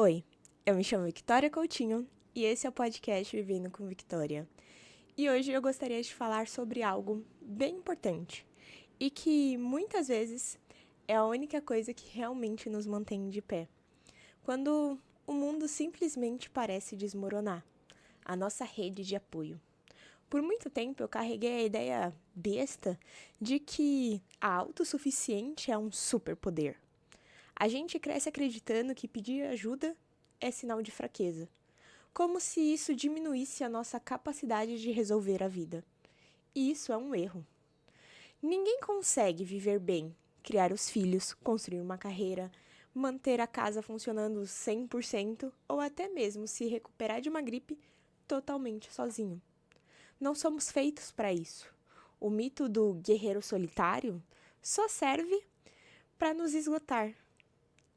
Oi, eu me chamo Victoria Coutinho e esse é o podcast Vivendo com Victoria. E hoje eu gostaria de falar sobre algo bem importante e que muitas vezes é a única coisa que realmente nos mantém de pé. Quando o mundo simplesmente parece desmoronar, a nossa rede de apoio. Por muito tempo eu carreguei a ideia besta de que a autossuficiente é um superpoder. A gente cresce acreditando que pedir ajuda é sinal de fraqueza, como se isso diminuísse a nossa capacidade de resolver a vida. E isso é um erro. Ninguém consegue viver bem, criar os filhos, construir uma carreira, manter a casa funcionando 100% ou até mesmo se recuperar de uma gripe totalmente sozinho. Não somos feitos para isso. O mito do guerreiro solitário só serve para nos esgotar.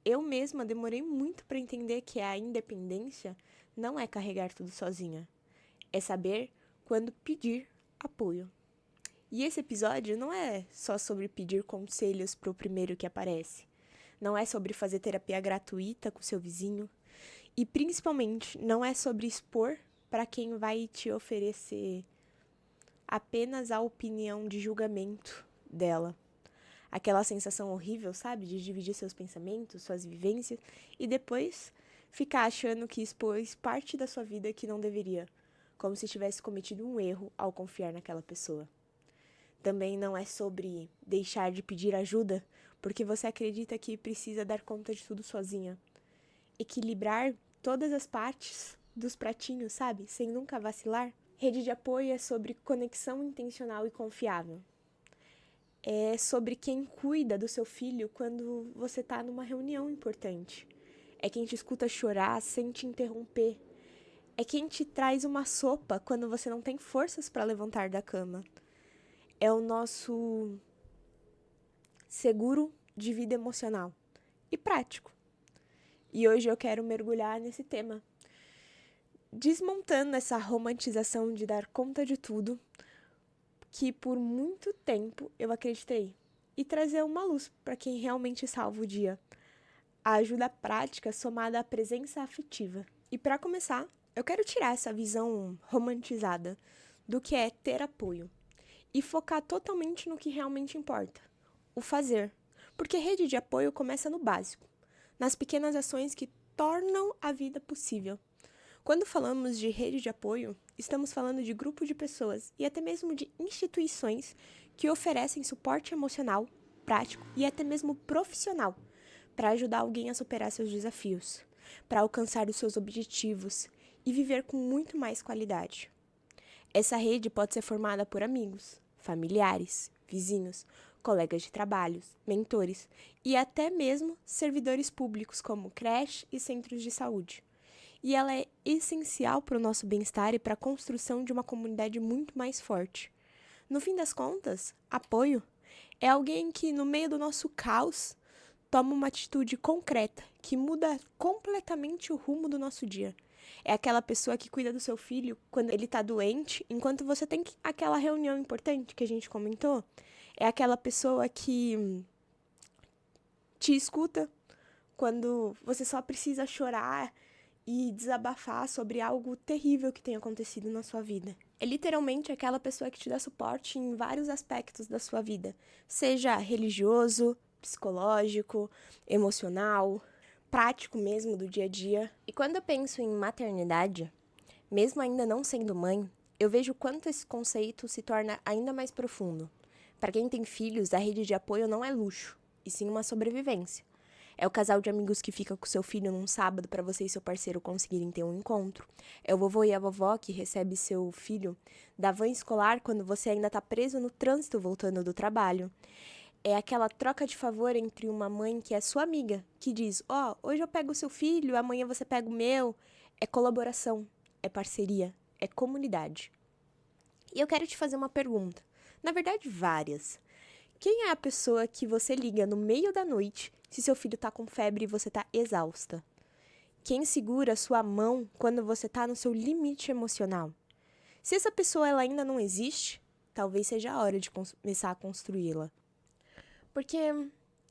Eu mesma demorei muito para entender que a independência não é carregar tudo sozinha. É saber quando pedir apoio. E esse episódio não é só sobre pedir conselhos para o primeiro que aparece. Não é sobre fazer terapia gratuita com seu vizinho. E principalmente não é sobre expor para quem vai te oferecer apenas a opinião de julgamento dela. Aquela sensação horrível, sabe? De dividir seus pensamentos, suas vivências e depois ficar achando que expôs parte da sua vida que não deveria, como se tivesse cometido um erro ao confiar naquela pessoa. Também não é sobre deixar de pedir ajuda porque você acredita que precisa dar conta de tudo sozinha. Equilibrar todas as partes dos pratinhos, sabe? Sem nunca vacilar. Rede de apoio é sobre conexão intencional e confiável. É sobre quem cuida do seu filho quando você está numa reunião importante. É quem te escuta chorar sem te interromper. É quem te traz uma sopa quando você não tem forças para levantar da cama. É o nosso seguro de vida emocional e prático. E hoje eu quero mergulhar nesse tema, desmontando essa romantização de dar conta de tudo que por muito tempo eu acreditei e trazer uma luz para quem realmente salva o dia. A ajuda prática somada à presença afetiva. E para começar, eu quero tirar essa visão romantizada do que é ter apoio e focar totalmente no que realmente importa, o fazer. Porque rede de apoio começa no básico, nas pequenas ações que tornam a vida possível. Quando falamos de rede de apoio, estamos falando de grupo de pessoas e até mesmo de instituições que oferecem suporte emocional, prático e até mesmo profissional para ajudar alguém a superar seus desafios, para alcançar os seus objetivos e viver com muito mais qualidade. Essa rede pode ser formada por amigos, familiares, vizinhos, colegas de trabalho, mentores e até mesmo servidores públicos como creche e centros de saúde. E ela é essencial para o nosso bem-estar e para a construção de uma comunidade muito mais forte. No fim das contas, apoio é alguém que, no meio do nosso caos, toma uma atitude concreta que muda completamente o rumo do nosso dia. É aquela pessoa que cuida do seu filho quando ele está doente, enquanto você tem aquela reunião importante que a gente comentou. É aquela pessoa que te escuta quando você só precisa chorar e desabafar sobre algo terrível que tem acontecido na sua vida. É literalmente aquela pessoa que te dá suporte em vários aspectos da sua vida, seja religioso, psicológico, emocional, prático mesmo do dia a dia. E quando eu penso em maternidade, mesmo ainda não sendo mãe, eu vejo quanto esse conceito se torna ainda mais profundo. Para quem tem filhos, a rede de apoio não é luxo, e sim uma sobrevivência. É o casal de amigos que fica com seu filho num sábado para você e seu parceiro conseguirem ter um encontro. É o vovô e a vovó que recebe seu filho da van escolar quando você ainda está preso no trânsito voltando do trabalho. É aquela troca de favor entre uma mãe que é sua amiga, que diz, hoje eu pego o seu filho, amanhã você pega o meu. É colaboração, é parceria, é comunidade. E eu quero te fazer uma pergunta. Na verdade, várias. Quem é a pessoa que você liga no meio da noite se seu filho tá com febre e você tá exausta? Quem segura sua mão quando você tá no seu limite emocional? Se essa pessoa ela ainda não existe, talvez seja a hora de começar a construí-la. Porque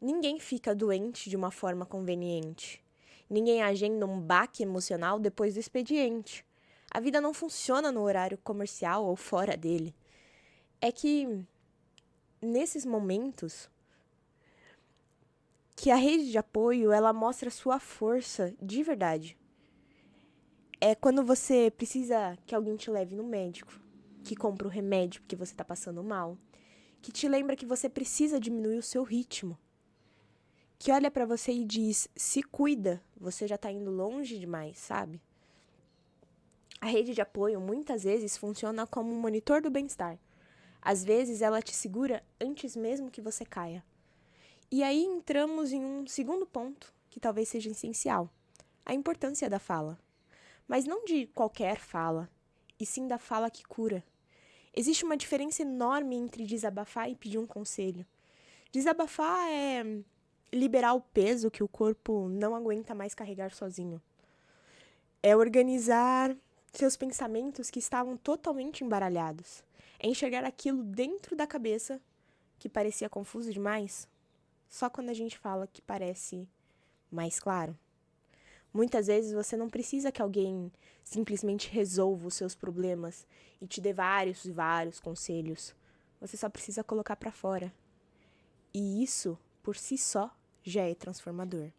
ninguém fica doente de uma forma conveniente. Ninguém agenda um baque emocional depois do expediente. A vida não funciona no horário comercial ou fora dele. É que, nesses momentos, que a rede de apoio, ela mostra sua força de verdade. É quando você precisa que alguém te leve no médico, que compra o remédio porque você tá passando mal, que te lembra que você precisa diminuir o seu ritmo, que olha pra você e diz, se cuida, você já tá indo longe demais, sabe? A rede de apoio muitas vezes funciona como um monitor do bem-estar. Às vezes ela te segura antes mesmo que você caia. E aí entramos em um segundo ponto, que talvez seja essencial, a importância da fala. Mas não de qualquer fala, e sim da fala que cura. Existe uma diferença enorme entre desabafar e pedir um conselho. Desabafar é liberar o peso que o corpo não aguenta mais carregar sozinho. É organizar seus pensamentos que estavam totalmente embaralhados. É enxergar aquilo dentro da cabeça que parecia confuso demais, só quando a gente fala que parece mais claro. Muitas vezes você não precisa que alguém simplesmente resolva os seus problemas e te dê vários e vários conselhos. Você só precisa colocar pra fora. E isso, por si só, já é transformador.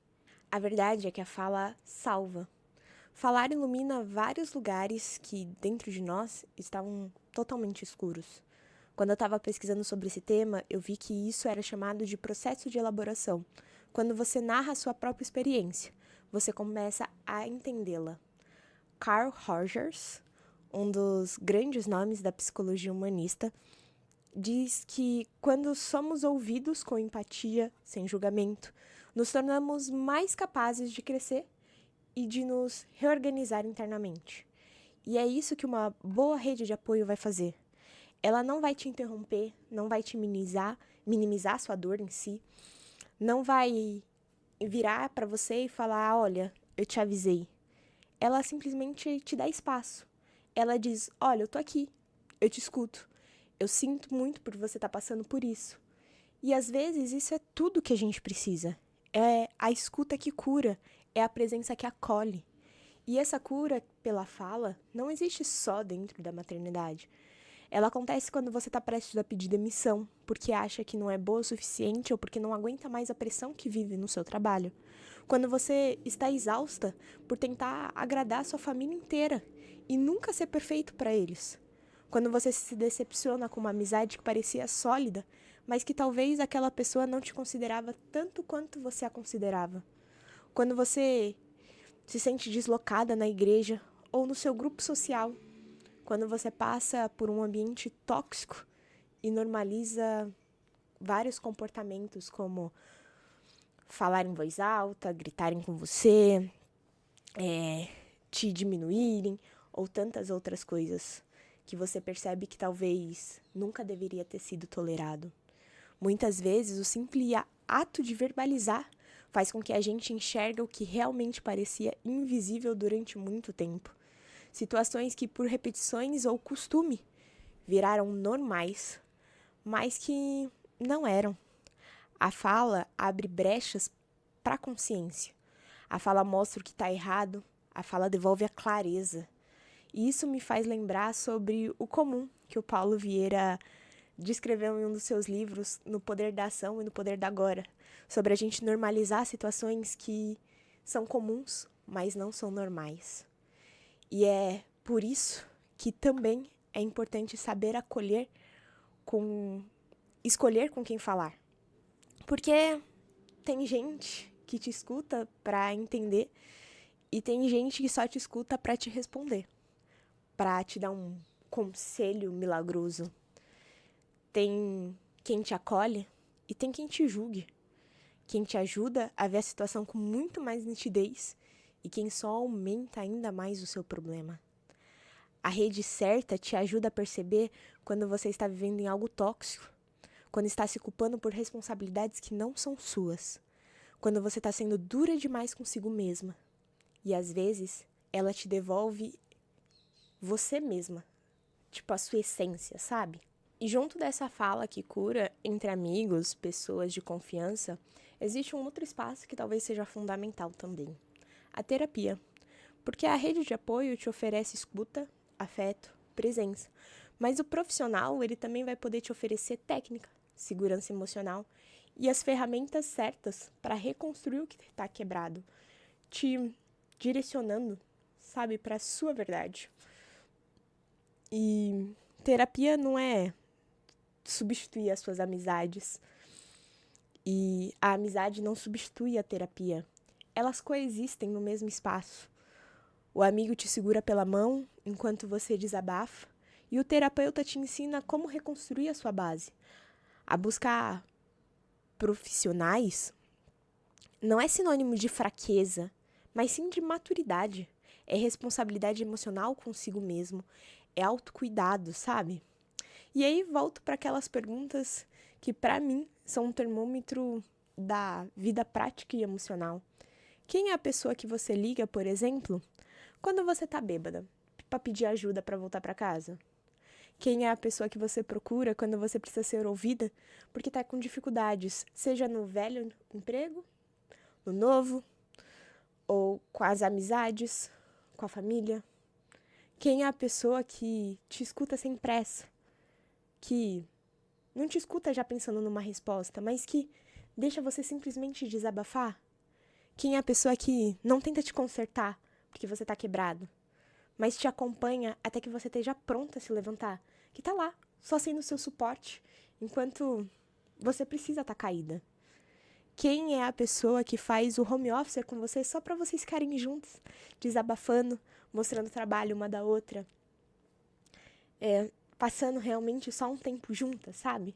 A verdade é que a fala salva. Falar ilumina vários lugares que, dentro de nós, estavam totalmente escuros. Quando eu estava pesquisando sobre esse tema, eu vi que isso era chamado de processo de elaboração. Quando você narra a sua própria experiência, você começa a entendê-la. Carl Rogers, um dos grandes nomes da psicologia humanista, diz que quando somos ouvidos com empatia, sem julgamento, nos tornamos mais capazes de crescer e de nos reorganizar internamente. E é isso que uma boa rede de apoio vai fazer. Ela não vai te interromper, não vai te minimizar sua dor em si, não vai virar para você e falar, olha, eu te avisei. Ela simplesmente te dá espaço. Ela diz, olha, eu tô aqui, eu te escuto. Eu sinto muito por você estar passando por isso. E às vezes isso é tudo que a gente precisa. É a escuta que cura, é a presença que acolhe. E essa cura pela fala não existe só dentro da maternidade. Ela acontece quando você está prestes a pedir demissão, porque acha que não é boa o suficiente ou porque não aguenta mais a pressão que vive no seu trabalho. Quando você está exausta por tentar agradar a sua família inteira e nunca ser perfeito para eles. Quando você se decepciona com uma amizade que parecia sólida, mas que talvez aquela pessoa não te considerava tanto quanto você a considerava. Quando você se sente deslocada na igreja ou no seu grupo social. Quando você passa por um ambiente tóxico e normaliza vários comportamentos como falar em voz alta, gritarem com você, te diminuírem ou tantas outras coisas que você percebe que talvez nunca deveria ter sido tolerado. Muitas vezes, o simples ato de verbalizar faz com que a gente enxergue o que realmente parecia invisível durante muito tempo. Situações que, por repetições ou costume, viraram normais, mas que não eram. A fala abre brechas para a consciência. A fala mostra o que está errado, a fala devolve a clareza. E isso me faz lembrar sobre o comum que o Paulo Vieira descreveu em um dos seus livros, No Poder da Ação e No Poder da Agora, sobre a gente normalizar situações que são comuns, mas não são normais. E é por isso que também é importante saber escolher com quem falar. Porque tem gente que te escuta para entender e tem gente que só te escuta para te responder, para te dar um conselho milagroso. Tem quem te acolhe e tem quem te julgue. Quem te ajuda a ver a situação com muito mais nitidez e quem só aumenta ainda mais o seu problema. A rede certa te ajuda a perceber quando você está vivendo em algo tóxico, quando está se culpando por responsabilidades que não são suas, quando você está sendo dura demais consigo mesma. E às vezes ela te devolve você mesma, tipo a sua essência, sabe? E junto dessa fala que cura entre amigos, pessoas de confiança, existe um outro espaço que talvez seja fundamental também. A terapia. Porque a rede de apoio te oferece escuta, afeto, presença. Mas o profissional, ele também vai poder te oferecer técnica, segurança emocional e as ferramentas certas para reconstruir o que está quebrado, te direcionando, sabe, para a sua verdade. E terapia não é substituir as suas amizades. E a amizade não substitui a terapia. Elas coexistem no mesmo espaço. O amigo te segura pela mão enquanto você desabafa, e o terapeuta te ensina como reconstruir a sua base. A buscar profissionais não é sinônimo de fraqueza, mas sim de maturidade. É responsabilidade emocional consigo mesmo. É autocuidado, sabe? E aí volto para aquelas perguntas que, para mim, são um termômetro da vida prática e emocional. Quem é a pessoa que você liga, por exemplo, quando você tá bêbada, para pedir ajuda para voltar para casa? Quem é a pessoa que você procura quando você precisa ser ouvida porque tá com dificuldades, seja no velho emprego, no novo, ou com as amizades, com a família? Quem é a pessoa que te escuta sem pressa, que não te escuta já pensando numa resposta, mas que deixa você simplesmente desabafar? Quem é a pessoa que não tenta te consertar porque você tá quebrado, mas te acompanha até que você esteja pronta a se levantar, que tá lá, só sendo seu suporte, enquanto você precisa estar caída? Quem é a pessoa que faz o home office com você só para vocês ficarem juntos, desabafando, mostrando o trabalho uma da outra, passando realmente só um tempo juntas, sabe?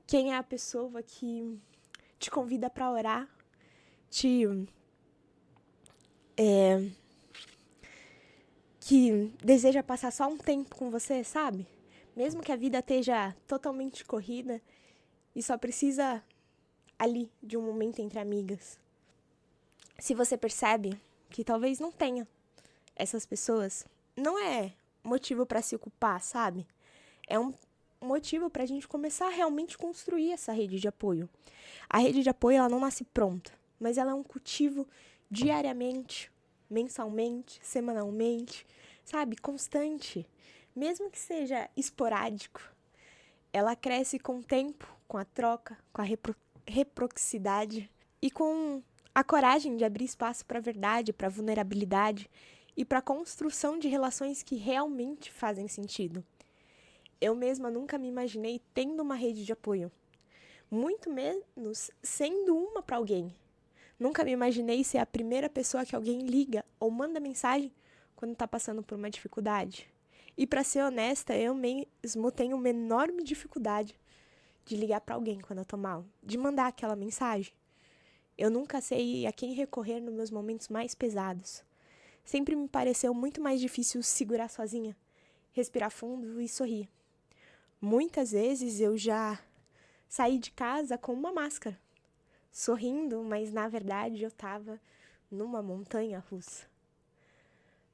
Quem é a pessoa que te convida para orar, que deseja passar só um tempo com você, sabe? Mesmo que a vida esteja totalmente corrida e só precisa ali de um momento entre amigas. Se você percebe que talvez não tenha essas pessoas, não é motivo para se ocupar, sabe? É um motivo para a gente começar a realmente construir essa rede de apoio. A rede de apoio, ela não nasce pronta, mas ela é um cultivo diariamente, mensalmente, semanalmente, sabe? Constante. Mesmo que seja esporádico, ela cresce com o tempo, com a troca, com a reciprocidade e com a coragem de abrir espaço para a verdade, para a vulnerabilidade e para a construção de relações que realmente fazem sentido. Eu mesma nunca me imaginei tendo uma rede de apoio, muito menos sendo uma para alguém. Nunca me imaginei ser a primeira pessoa que alguém liga ou manda mensagem quando está passando por uma dificuldade. E para ser honesta, eu mesmo tenho uma enorme dificuldade de ligar para alguém quando eu tô mal, de mandar aquela mensagem. Eu nunca sei a quem recorrer nos meus momentos mais pesados. Sempre me pareceu muito mais difícil segurar sozinha, respirar fundo e sorrir. Muitas vezes eu já saí de casa com uma máscara, sorrindo, mas na verdade eu estava numa montanha russa.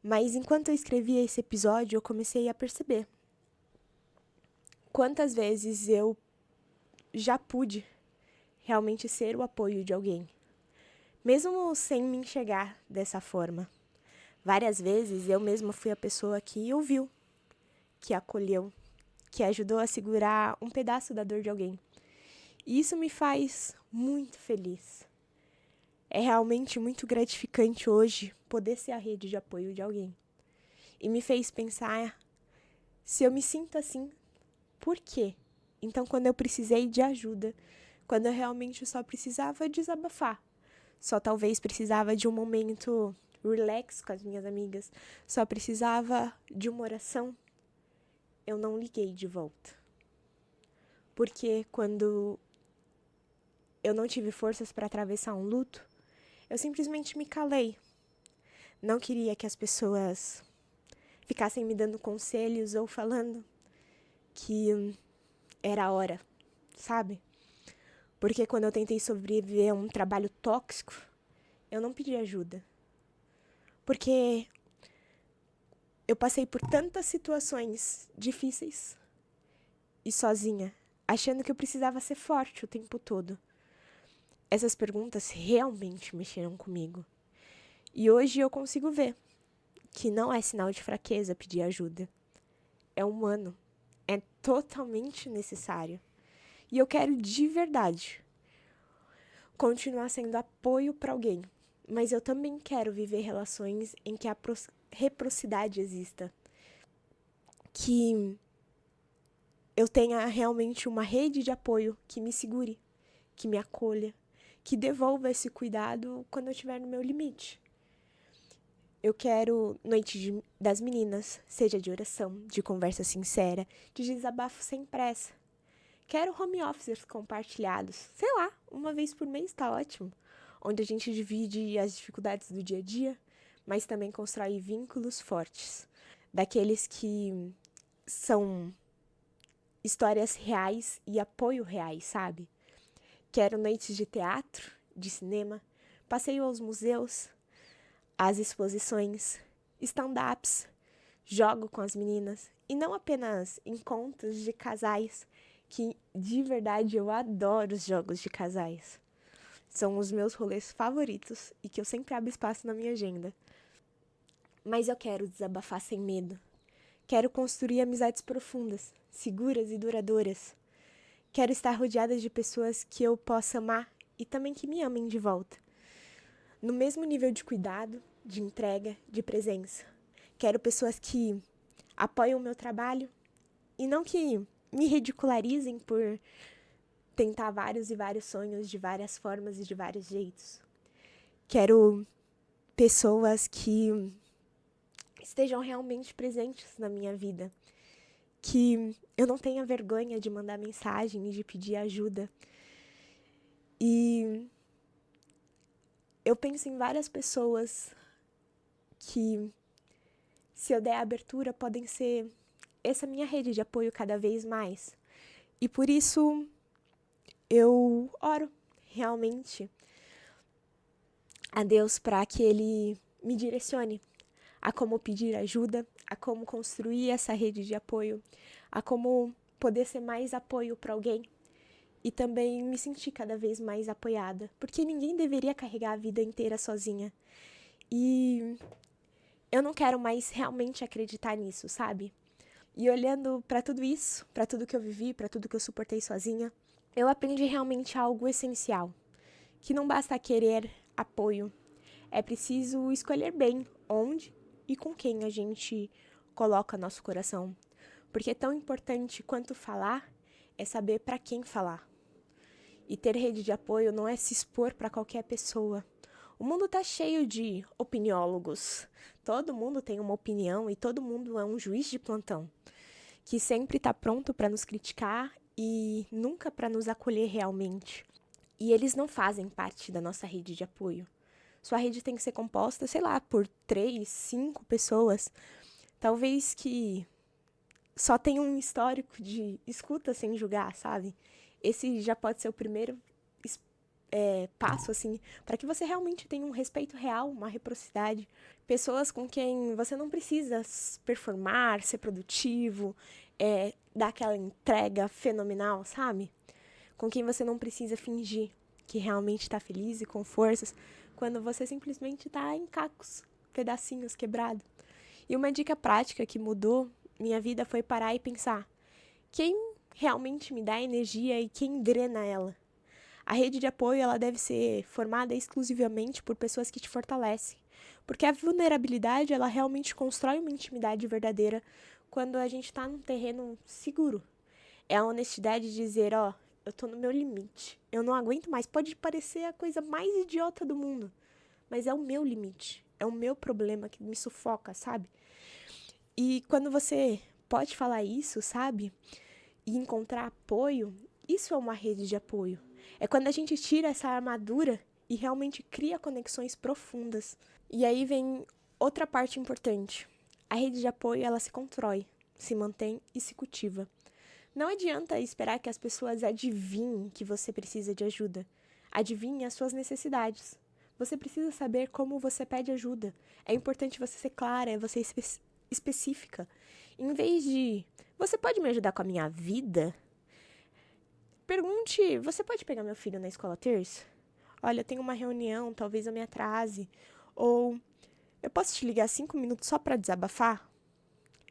Mas enquanto eu escrevia esse episódio, eu comecei a perceber quantas vezes eu já pude realmente ser o apoio de alguém, mesmo sem me enxergar dessa forma. Várias vezes eu mesma fui a pessoa que ouviu, que acolheu, que ajudou a segurar um pedaço da dor de alguém. E isso me faz muito feliz. É realmente muito gratificante hoje poder ser a rede de apoio de alguém. E me fez pensar, se eu me sinto assim, por quê? Então, quando eu precisei de ajuda, quando eu realmente só precisava desabafar, só talvez precisava de um momento relax com as minhas amigas, só precisava de uma oração, eu não liguei de volta. Porque quando eu não tive forças para atravessar um luto, eu simplesmente me calei. Não queria que as pessoas ficassem me dando conselhos ou falando que era a hora, sabe? Porque quando eu tentei sobreviver a um trabalho tóxico, eu não pedi ajuda. Porque eu passei por tantas situações difíceis e sozinha, achando que eu precisava ser forte o tempo todo. Essas perguntas realmente mexeram comigo. E hoje eu consigo ver que não é sinal de fraqueza pedir ajuda. É humano. É totalmente necessário. E eu quero de verdade continuar sendo apoio para alguém. Mas eu também quero viver relações em que a reciprocidade exista. Que eu tenha realmente uma rede de apoio que me segure, que me acolha, que devolva esse cuidado quando eu estiver no meu limite. Eu quero noite das meninas, seja de oração, de conversa sincera, de desabafo sem pressa. Quero home offices compartilhados, sei lá, uma vez por mês tá ótimo, onde a gente divide as dificuldades do dia a dia, mas também constrói vínculos fortes, daqueles que são histórias reais e apoio reais, sabe? Quero noites de teatro, de cinema, passeio aos museus, às exposições, stand-ups, jogo com as meninas, e não apenas encontros de casais, que de verdade eu adoro os jogos de casais. São os meus rolês favoritos e que eu sempre abro espaço na minha agenda. Mas eu quero desabafar sem medo. Quero construir amizades profundas, seguras e duradouras. Quero estar rodeada de pessoas que eu possa amar e também que me amem de volta. No mesmo nível de cuidado, de entrega, de presença. Quero pessoas que apoiam o meu trabalho e não que me ridicularizem por tentar vários e vários sonhos de várias formas e de vários jeitos. Quero pessoas que estejam realmente presentes na minha vida. Que eu não tenha vergonha de mandar mensagem e de pedir ajuda. E eu penso em várias pessoas que, se eu der abertura, podem ser essa minha rede de apoio cada vez mais. E por isso eu oro realmente a Deus para que Ele me direcione a como pedir ajuda, a como construir essa rede de apoio, a como poder ser mais apoio para alguém e também me sentir cada vez mais apoiada, porque ninguém deveria carregar a vida inteira sozinha. E eu não quero mais realmente acreditar nisso, sabe? E olhando para tudo isso, para tudo que eu vivi, para tudo que eu suportei sozinha, eu aprendi realmente algo essencial, que não basta querer apoio, é preciso escolher bem onde e com quem a gente coloca nosso coração. Porque tão importante quanto falar é saber para quem falar. E ter rede de apoio não é se expor para qualquer pessoa. O mundo tá cheio de opiniólogos. Todo mundo tem uma opinião e todo mundo é um juiz de plantão, que sempre tá pronto para nos criticar e nunca para nos acolher realmente. E eles não fazem parte da nossa rede de apoio. Sua rede tem que ser composta, sei lá, por 3, 5 pessoas. Talvez que só tenham um histórico de escuta sem julgar, sabe? Esse já pode ser o primeiro passo, assim, para que você realmente tenha um respeito real, uma reciprocidade. Pessoas com quem você não precisa performar, ser produtivo, dar aquela entrega fenomenal, sabe? Com quem você não precisa fingir que realmente está feliz e com forças, quando você simplesmente está em cacos, pedacinhos, quebrado. E uma dica prática que mudou minha vida foi parar e pensar: quem realmente me dá energia e quem drena ela? A rede de apoio ela deve ser formada exclusivamente por pessoas que te fortalecem, porque a vulnerabilidade ela realmente constrói uma intimidade verdadeira quando a gente está num terreno seguro. É a honestidade de dizer, eu tô no meu limite, eu não aguento mais. Pode parecer a coisa mais idiota do mundo, mas é o meu limite, é o meu problema que me sufoca, sabe? E quando você pode falar isso, sabe? E encontrar apoio, isso é uma rede de apoio. É quando a gente tira essa armadura e realmente cria conexões profundas. E aí vem outra parte importante. A rede de apoio, ela se constrói, se mantém e se cultiva. Não adianta esperar que as pessoas adivinhem que você precisa de ajuda. Adivinhem as suas necessidades. Você precisa saber como você pede ajuda. É importante você ser clara, você ser específica. Em vez de, você pode me ajudar com a minha vida? Pergunte, você pode pegar meu filho na escola terça? Olha, eu tenho uma reunião, talvez eu me atrase. Ou, eu posso te ligar 5 minutos só pra desabafar?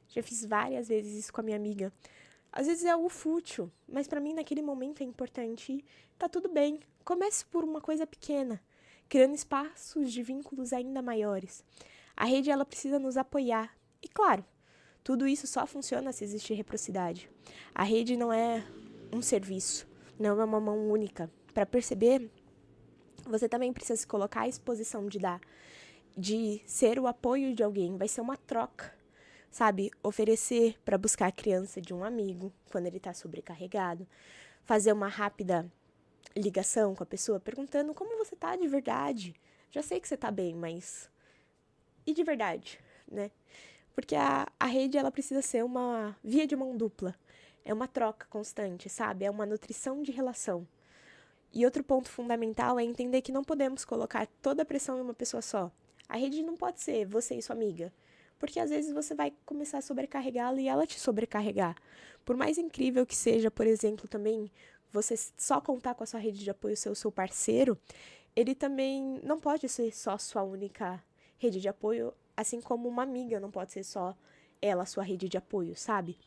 Já fiz várias vezes isso com a minha amiga. Às vezes é algo fútil, mas pra mim naquele momento é importante e tá tudo bem. Comece por uma coisa pequena, criando espaços de vínculos ainda maiores. A rede, ela precisa nos apoiar. E claro, tudo isso só funciona se existir reciprocidade. A rede não é um serviço, não é uma mão única. Para perceber, você também precisa se colocar à exposição de dar, de ser o apoio de alguém. Vai ser uma troca, sabe? Oferecer para buscar a criança de um amigo quando ele está sobrecarregado, fazer uma rápida ligação com a pessoa perguntando como você tá de verdade. Já sei que você tá bem, mas e de verdade, né? Porque a rede, ela precisa ser uma via de mão dupla. É uma troca constante, sabe? É uma nutrição de relação. E outro ponto fundamental é entender que não podemos colocar toda a pressão em uma pessoa só. A rede não pode ser você e sua amiga, porque às vezes você vai começar a sobrecarregá-la e ela te sobrecarregar. Por mais incrível que seja, por exemplo, também você só contar com a sua rede de apoio, seu parceiro, ele também não pode ser só sua única rede de apoio, assim como uma amiga não pode ser só ela sua rede de apoio, sabe?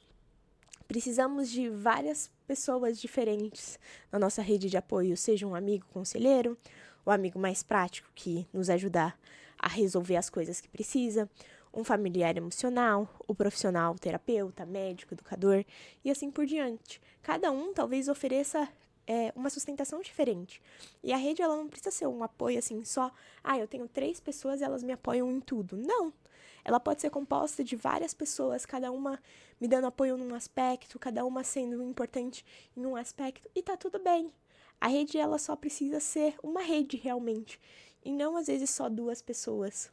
Precisamos de várias pessoas diferentes na nossa rede de apoio, seja um amigo conselheiro, o amigo mais prático que nos ajudar a resolver as coisas que precisa, um familiar emocional, o profissional terapeuta, médico, educador e assim por diante. Cada um talvez ofereça uma sustentação diferente. E a rede, ela não precisa ser um apoio assim só, eu tenho 3 pessoas e elas me apoiam em tudo. Não. Ela pode ser composta de várias pessoas, cada uma me dando apoio num aspecto, cada uma sendo importante em um aspecto, e tá tudo bem. A rede, ela só precisa ser uma rede realmente, e não às vezes só 2 pessoas.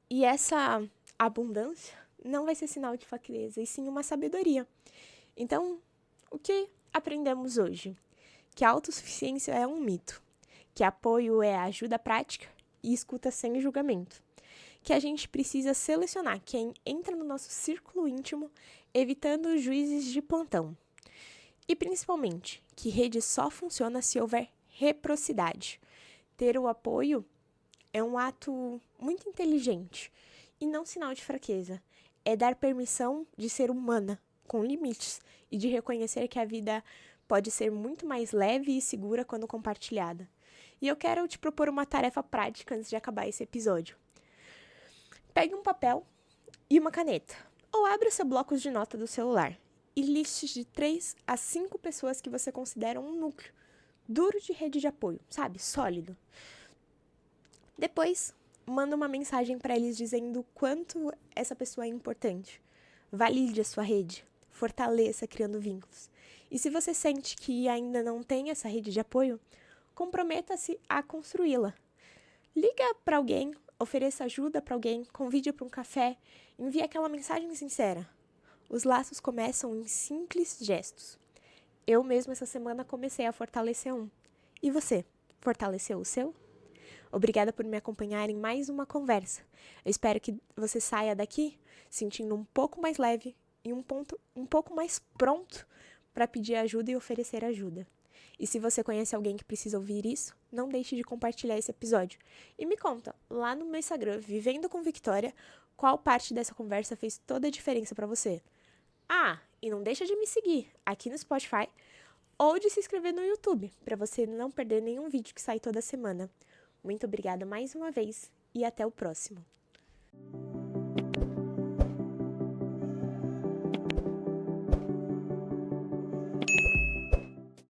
E essa abundância não vai ser sinal de fraqueza, e sim uma sabedoria. Então, o que aprendemos hoje? Que a autossuficiência é um mito, que apoio é ajuda prática e escuta sem julgamento, que a gente precisa selecionar quem entra no nosso círculo íntimo, evitando os juízes de plantão. E principalmente, que rede só funciona se houver reciprocidade. Ter o apoio é um ato muito inteligente e não sinal de fraqueza. É dar permissão de ser humana, com limites, e de reconhecer que a vida pode ser muito mais leve e segura quando compartilhada. E eu quero te propor uma tarefa prática antes de acabar esse episódio. Pegue um papel e uma caneta, ou abra seu bloco de nota do celular e liste de 3 a 5 pessoas que você considera um núcleo duro de rede de apoio, sabe? Sólido. Depois, manda uma mensagem para eles dizendo o quanto essa pessoa é importante. Valide a sua rede, fortaleça criando vínculos. E se você sente que ainda não tem essa rede de apoio, comprometa-se a construí-la. Liga para alguém, ofereça ajuda para alguém, convide para um café, envie aquela mensagem sincera. Os laços começam em simples gestos. Eu mesma essa semana comecei a fortalecer um. E você, fortaleceu o seu? Obrigada por me acompanhar em mais uma conversa. Eu espero que você saia daqui sentindo um pouco mais leve e um pouco mais pronto para pedir ajuda e oferecer ajuda. E se você conhece alguém que precisa ouvir isso, não deixe de compartilhar esse episódio. E me conta, lá no meu Instagram, Vivendo com Victoria, qual parte dessa conversa fez toda a diferença para você. E não deixa de me seguir aqui no Spotify ou de se inscrever no YouTube, para você não perder nenhum vídeo que sai toda semana. Muito obrigada mais uma vez e até o próximo.